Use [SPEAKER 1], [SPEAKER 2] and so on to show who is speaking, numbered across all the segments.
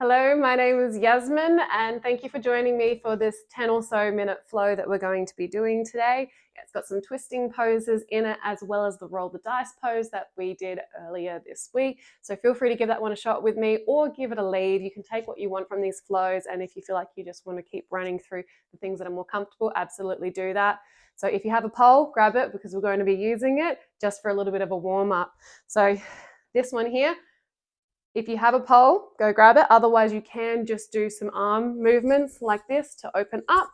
[SPEAKER 1] Hello, my name is Yasmin, and thank you for joining me for this 10 or so minute flow that we're going to be doing today. It's got some twisting poses in it, as well as the roll the dice pose that we did earlier this week. So feel free to give that one a shot with me or give it a lead. You can take what you want from these flows, and if you feel like you just want to keep running through the things that are more comfortable, absolutely do that. So if you have a pole, grab it, because we're going to be using it just for a little bit of a warm up. So this one here, if you have a pole, go grab it. Otherwise, you can just do some arm movements like this to open up.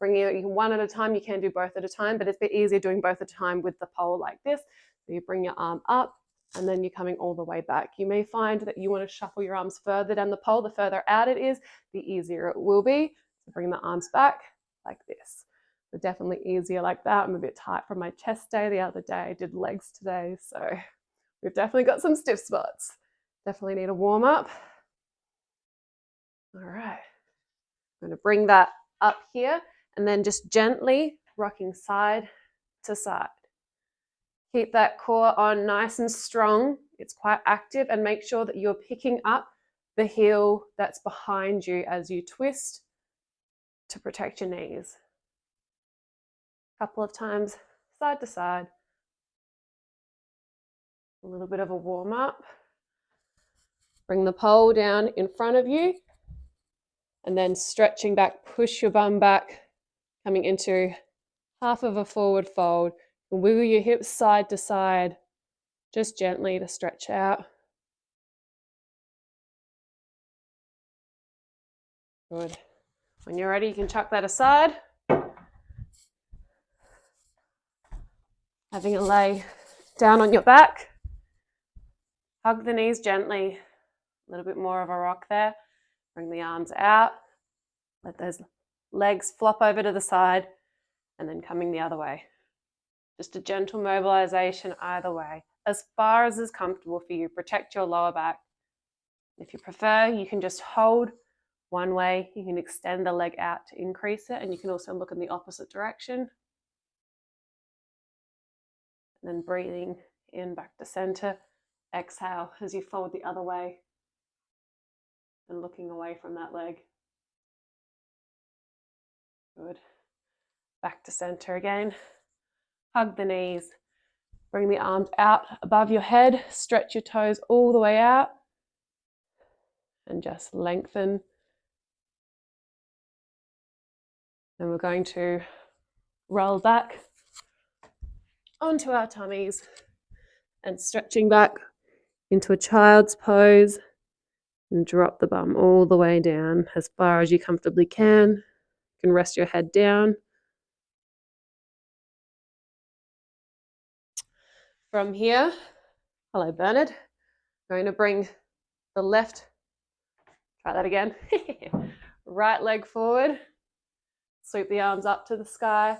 [SPEAKER 1] Bring it one at a time. You can do both at a time, but it's a bit easier doing both at a time with the pole like this. So you bring your arm up and then you're coming all the way back. You may find that you want to shuffle your arms further down the pole. The further out it is, the easier it will be. So bring the arms back like this. So definitely easier like that. I'm a bit tight from my chest day. The other day I did legs today, so we've definitely got some stiff spots. Definitely need a warm up. All right. I'm going to bring that up here and then just gently rocking side to side. Keep that core on nice and strong. It's quite active, and make sure that you're picking up the heel that's behind you as you twist to protect your knees. A couple of times side to side. A little bit of a warm up. Bring the pole down in front of you and then stretching back, push your bum back, coming into half of a forward fold. And wiggle your hips side to side, just gently to stretch out. Good. When you're ready, you can chuck that aside. Having a lay down on your back. Hug the knees gently. A little bit more of a rock there. Bring the arms out. Let those legs flop over to the side and then coming the other way. Just a gentle mobilization either way, as far as is comfortable for you. Protect your lower back. If you prefer, you can just hold one way. You can extend the leg out to increase it, and you can also look in the opposite direction. And then breathing in back to center. Exhale as you fold the other way and looking away from that leg. Good. Back to center again. Hug the knees. Bring the arms out above your head. Stretch your toes all the way out. And just lengthen. And we're going to roll back onto our tummies and stretching back into a child's pose and drop the bum all the way down as far as you comfortably can. You can rest your head down. From here, hello Bernard, I'm going to bring the left, try that again, right leg forward, sweep the arms up to the sky,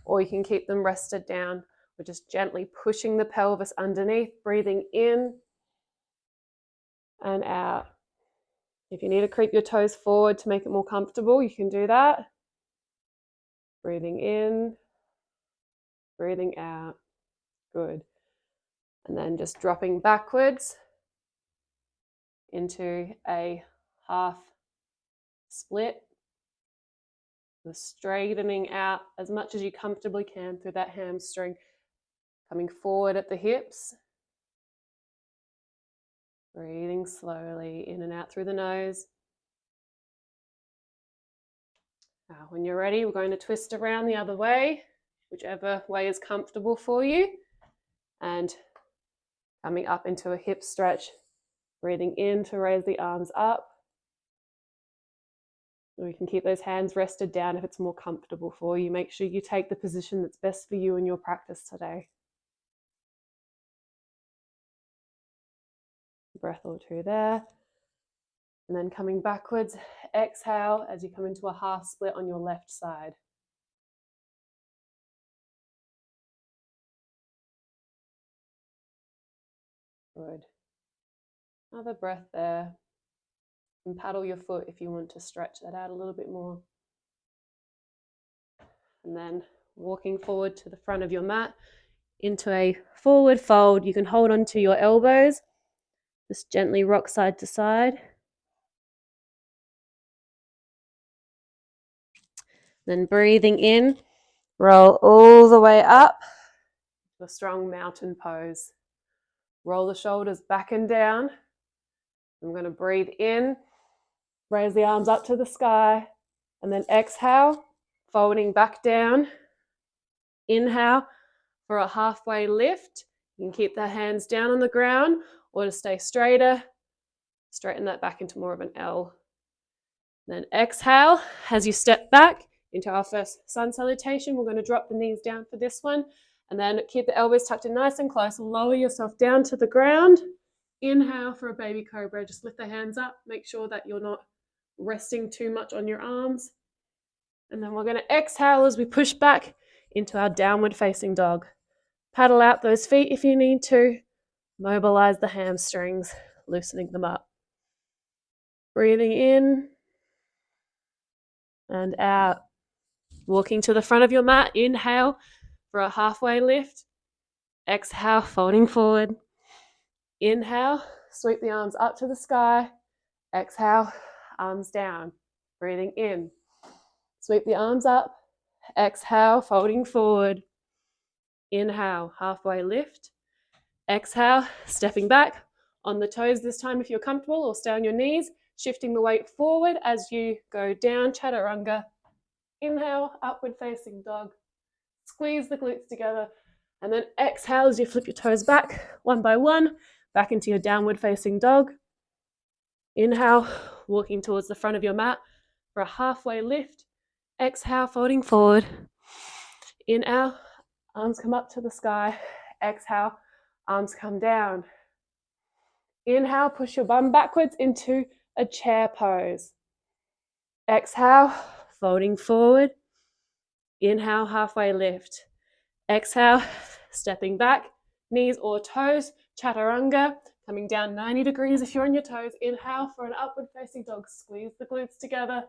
[SPEAKER 1] or you can keep them rested down. We're just gently pushing the pelvis underneath, breathing in and out. If you need to creep your toes forward to make it more comfortable, you can do that. Breathing in, breathing out. Good. And then just dropping backwards into a half split. The straightening out as much as you comfortably can through that hamstring. Coming forward at the hips. Breathing slowly in and out through the nose. Now, when you're ready, we're going to twist around the other way, whichever way is comfortable for you. And coming up into a hip stretch. Breathing in to raise the arms up. We can keep those hands rested down if it's more comfortable for you. Make sure you take the position that's best for you in your practice today. Breath or two there. And then coming backwards, exhale as you come into a half split on your left side. Good. Another breath there. And paddle your foot if you want to stretch that out a little bit more. And then walking forward to the front of your mat into a forward fold. You can hold onto your elbows. Just gently rock side to side. Then breathing in, roll all the way up to a strong mountain pose. Roll the shoulders back and down. I'm going to breathe in, raise the arms up to the sky, and then exhale, folding back down. Inhale for a halfway lift. You can keep the hands down on the ground or to stay straighter, straighten that back into more of an L. Then exhale as you step back into our first sun salutation. We're going to drop the knees down for this one, and then keep the elbows tucked in nice and close. Lower yourself down to the ground. Inhale for a baby cobra. Just lift the hands up. Make sure that you're not resting too much on your arms. And then we're going to exhale as we push back into our downward facing dog. Paddle out those feet if you need to. Mobilize the hamstrings, loosening them up. Breathing in and out. Walking to the front of your mat. Inhale for a halfway lift. Exhale, folding forward. Inhale, sweep the arms up to the sky. Exhale, arms down. Breathing in. Sweep the arms up. Exhale, folding forward. Inhale, halfway lift. Exhale, stepping back on the toes this time if you're comfortable, or stay on your knees, shifting the weight forward as you go down, chaturanga. Inhale, upward facing dog. Squeeze the glutes together. And then exhale as you flip your toes back, one by one, back into your downward facing dog. Inhale, walking towards the front of your mat for a halfway lift. Exhale, folding forward. Inhale, arms come up to the sky. Exhale, arms come down. Inhale, push your bum backwards into a chair pose. Exhale, folding forward. Inhale, halfway lift. Exhale, stepping back, knees or toes, chaturanga, coming down 90 degrees if you're on your toes. Inhale for an upward facing dog. Squeeze the glutes together.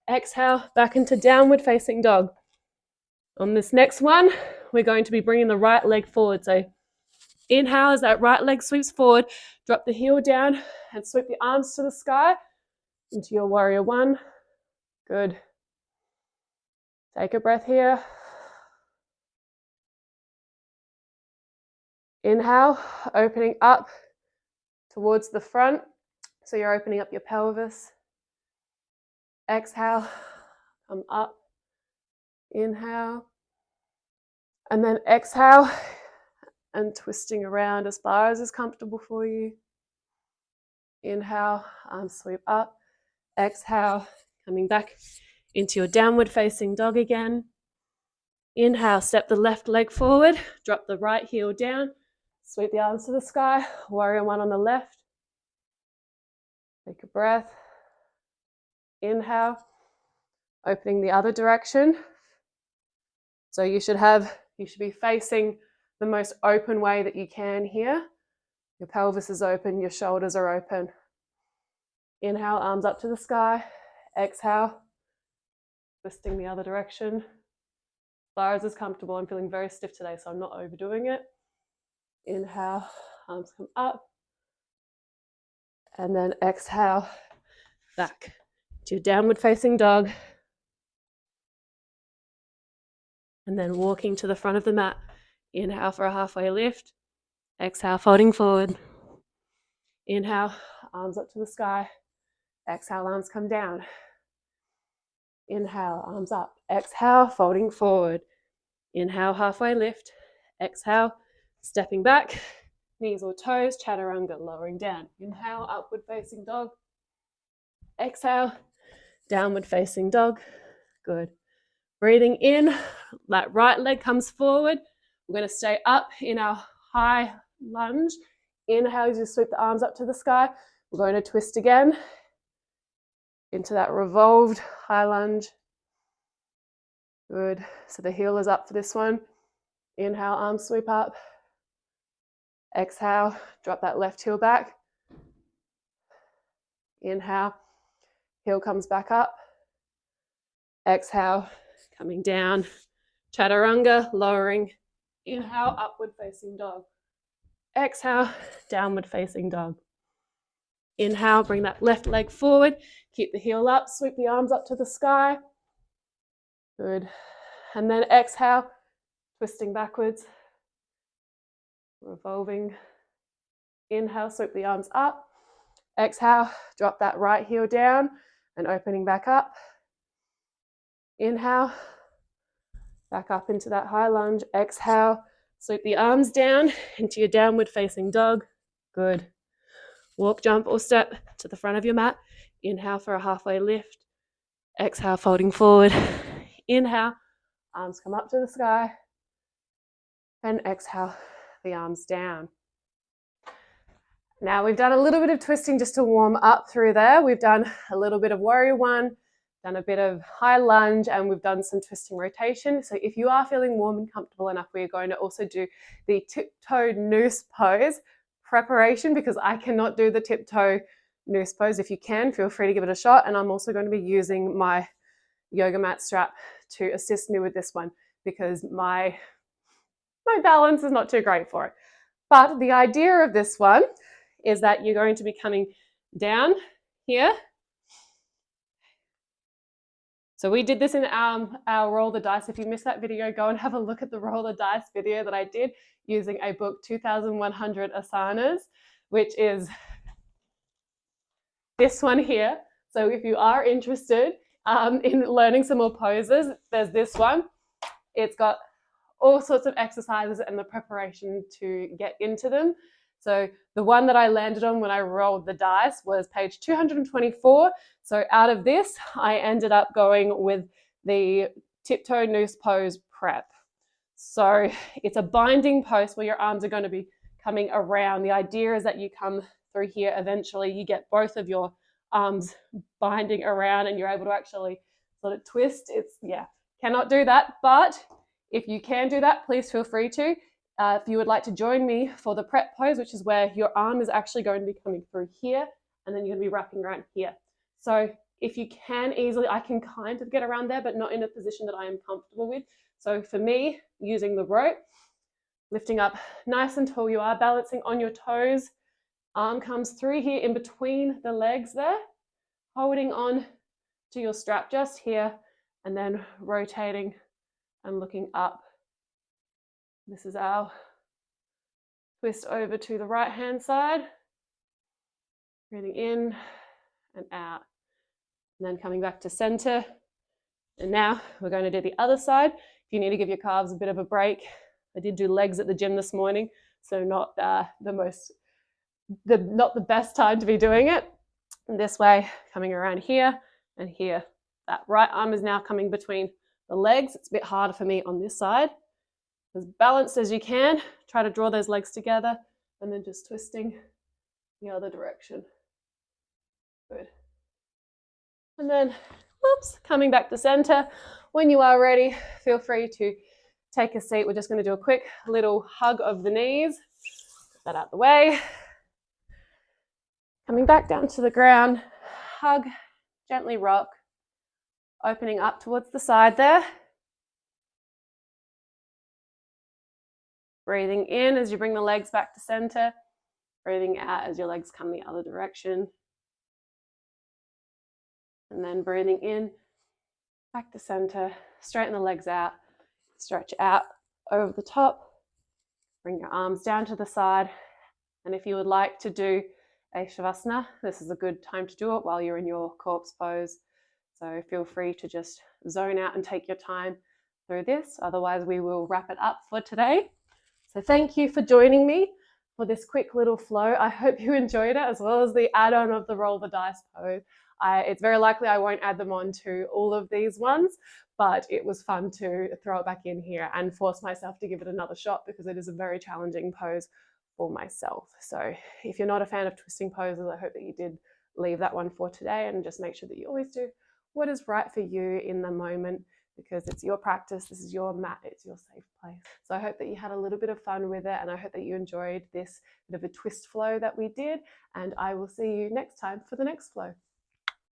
[SPEAKER 1] Exhale, back into downward facing dog. On this next one, we're going to be bringing the right leg forward. So inhale as that right leg sweeps forward, drop the heel down and sweep the arms to the sky into your warrior one. Good. Take a breath here. Inhale, opening up towards the front. So you're opening up your pelvis. Exhale, come up. Inhale. And then exhale and twisting around as far as is comfortable for you. Inhale, arms sweep up. Exhale, coming back into your downward facing dog again. Inhale, step the left leg forward, drop the right heel down, sweep the arms to the sky, warrior one on the left. Take a breath. Inhale, opening the other direction. So you should be facing the most open way that you can here. Your pelvis is open, your shoulders are open. Inhale, arms up to the sky. Exhale, twisting the other direction. As far as is comfortable. I'm feeling very stiff today, so I'm not overdoing it. Inhale, arms come up. And then exhale, back to your downward facing dog. And then walking to the front of the mat. Inhale for a halfway lift. Exhale, folding forward. Inhale, arms up to the sky. Exhale, arms come down. Inhale, arms up. Exhale, folding forward. Inhale, halfway lift. Exhale, stepping back. Knees or toes, chaturanga, lowering down. Inhale, upward facing dog. Exhale, downward facing dog. Good. Breathing in, that right leg comes forward. We're going to stay up in our high lunge. Inhale as you sweep the arms up to the sky. We're going to twist again into that revolved high lunge. Good. So the heel is up for this one. Inhale, arms sweep up. Exhale, drop that left heel back. Inhale, heel comes back up. Exhale, coming down. Chaturanga, lowering. Inhale, upward facing dog. Exhale, downward facing dog. Inhale, bring that left leg forward. Keep the heel up, sweep the arms up to the sky. Good. And then exhale, twisting backwards, revolving. Inhale, sweep the arms up. Exhale, drop that right heel down and opening back up. Inhale, back up into that high lunge. Exhale, sweep the arms down into your downward facing dog. Good. Walk, jump, or step to the front of your mat. Inhale for a halfway lift. Exhale, folding forward. Inhale, arms come up to the sky. And exhale, the arms down. Now we've done a little bit of twisting just to warm up through there. We've done a little bit of warrior one, done a bit of high lunge, and we've done some twisting rotation. So if you are feeling warm and comfortable enough, we're going to also do the tiptoe noose pose preparation, because I cannot do the tiptoe noose pose. If you can, feel free to give it a shot. And I'm also going to be using my yoga mat strap to assist me with this one, because my balance is not too great for it. But the idea of this one is that you're going to be coming down here. So we did this in our roll the dice. If you missed that video, go and have a look at the roll the dice video that I did using a book, 2100 Asanas, which is this one here. So if you are interested in learning some more poses, there's this one. It's got all sorts of exercises and the preparation to get into them. So the one that I landed on when I rolled the dice was page 224. So out of this, I ended up going with the tiptoe noose pose prep. So it's a binding pose where your arms are going to be coming around. The idea is that you come through here eventually, you get both of your arms binding around and you're able to actually sort of twist. Cannot do that, but if you can do that, please feel free to. If you would like to join me for the prep pose, which is where your arm is actually going to be coming through here, and then you're going to be wrapping around here. So if you can easily, I can kind of get around there, but not in a position that I am comfortable with. So for me, using the rope, lifting up nice and tall, you are balancing on your toes. Arm comes through here in between the legs there, holding on to your strap just here, and then rotating and looking up. This is our twist over to the right hand side. Breathing in and out. And then coming back to center. And now we're going to do the other side. If you need to give your calves a bit of a break, I did do legs at the gym this morning, so not the best time to be doing it. And this way, coming around here and here. That right arm is now coming between the legs. It's a bit harder for me on this side. As balanced as you can, try to draw those legs together and then just twisting the other direction. Good. And then, coming back to center. When you are ready, feel free to take a seat. We're just going to do a quick little hug of the knees. Get that out the way. Coming back down to the ground, hug, gently rock, opening up towards the side there. Breathing in as you bring the legs back to center. Breathing out as your legs come the other direction. And then breathing in, back to center, straighten the legs out, stretch out over the top, bring your arms down to the side. And if you would like to do a shavasana, this is a good time to do it while you're in your corpse pose. So feel free to just zone out and take your time through this. Otherwise, we will wrap it up for today. So thank you for joining me for this quick little flow. I hope you enjoyed it, as well as the add-on of the roll the dice pose. It's very likely I won't add them on to all of these ones, but it was fun to throw it back in here and force myself to give it another shot, because it is a very challenging pose for myself. So if you're not a fan of twisting poses, I hope that you did leave that one for today, and just make sure that you always do what is right for you in the moment, because it's your practice, this is your mat, it's your safe place. So I hope that you had a little bit of fun with it, and I hope that you enjoyed this bit of a twist flow that we did, and I will see you next time for the next flow.